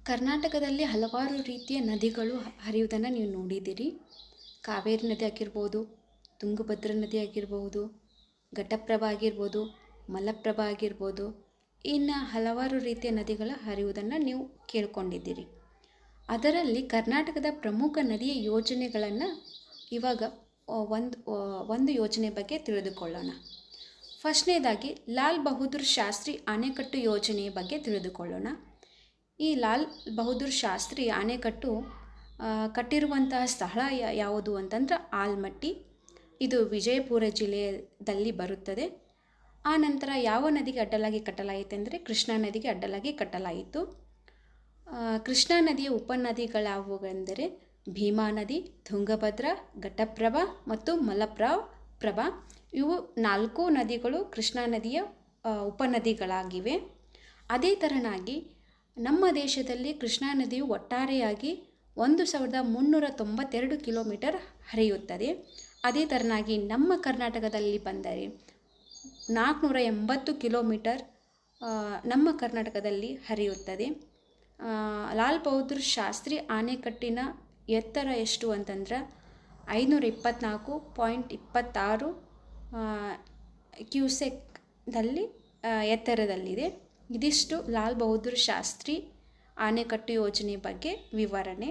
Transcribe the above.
ಕರ್ನಾಟಕದಲ್ಲಿ ಹಲವಾರು ರೀತಿಯ ನದಿಗಳು ಹರಿಯುವುದನ್ನು ನೀವು ನೋಡಿದ್ದೀರಿ. ಕಾವೇರಿ ನದಿ ಆಗಿರ್ಬೋದು, ತುಂಗಭದ್ರಾ ನದಿ ಆಗಿರ್ಬೋದು, ಘಟಪ್ರಭಾ ಆಗಿರ್ಬೋದು, ಮಲಪ್ರಭಾ ಆಗಿರ್ಬೋದು, ಇನ್ನು ಹಲವಾರು ರೀತಿಯ ನದಿಗಳ ಹರಿಯುವುದನ್ನು ನೀವು ಕೇಳ್ಕೊಂಡಿದ್ದೀರಿ. ಅದರಲ್ಲಿ ಕರ್ನಾಟಕದ ಪ್ರಮುಖ ನದಿಯ ಯೋಜನೆಗಳನ್ನು ಇವಾಗ ಒಂದು ಯೋಜನೆ ಬಗ್ಗೆ ತಿಳಿದುಕೊಳ್ಳೋಣ. ಫಸ್ಟ್ನೇದಾಗಿ ಲಾಲ್ ಬಹದ್ದೂರ್ ಶಾಸ್ತ್ರಿ ಅಣೆಕಟ್ಟು ಯೋಜನೆಯ ಬಗ್ಗೆ ತಿಳಿದುಕೊಳ್ಳೋಣ. ಈ ಲಾಲ್ ಬಹದ್ದೂರ್ ಶಾಸ್ತ್ರಿ ಅಣೆಕಟ್ಟು ಕಟ್ಟಿರುವಂತಹ ಸ್ಥಳ ಯಾವುದು ಅಂತಂದ್ರೆ ಆಲ್ಮಟ್ಟಿ. ಇದು ವಿಜಯಪುರ ಜಿಲ್ಲೆಯಲ್ಲಿ ಬರುತ್ತದೆ. ಆ ನಂತರ ಯಾವ ನದಿಗೆ ಅಡ್ಡಲಾಗಿ ಕಟ್ಟಲಾಯಿತು ಅಂದರೆ ಕೃಷ್ಣಾ ನದಿಗೆ ಅಡ್ಡಲಾಗಿ ಕಟ್ಟಲಾಯಿತು. ಕೃಷ್ಣಾ ನದಿಯ ಉಪನದಿಗಳಾವುವೆಂದರೆ ಭೀಮಾ ನದಿ, ತುಂಗಭದ್ರಾ, ಘಟಪ್ರಭಾ ಮತ್ತು ಮಲಪ್ರಭಾ. ಇವು 4 ನದಿಗಳು ಕೃಷ್ಣಾ ನದಿಯ ಉಪನದಿಗಳಾಗಿವೆ. ಅದೇ ಥರನಾಗಿ ನಮ್ಮ ದೇಶದಲ್ಲಿ ಕೃಷ್ಣಾ ನದಿಯು ಒಟ್ಟಾರೆಯಾಗಿ 1392 ಕಿಲೋಮೀಟರ್ ಹರಿಯುತ್ತದೆ. ಅದೇ ಥರನಾಗಿ ನಮ್ಮ ಕರ್ನಾಟಕದಲ್ಲಿ ಬಂದರೆ 480 ಕಿಲೋಮೀಟರ್ ನಮ್ಮ ಕರ್ನಾಟಕದಲ್ಲಿ ಹರಿಯುತ್ತದೆ. ಲಾಲ್ ಬಹದ್ದೂರ್ ಶಾಸ್ತ್ರಿ ಅಣೆಕಟ್ಟಿನ ಎತ್ತರ ಎಷ್ಟು ಅಂತಂದ್ರೆ 524.26 ಕ್ಯೂಸೆಕ್ನಲ್ಲಿ ಎತ್ತರದಲ್ಲಿದೆ. ಇದಿಷ್ಟು ಲಾಲ್ ಬಹದ್ದೂರ್ ಶಾಸ್ತ್ರಿ ಅಣೆಕಟ್ಟು ಯೋಜನೆ ಬಗ್ಗೆ ವಿವರಣೆ.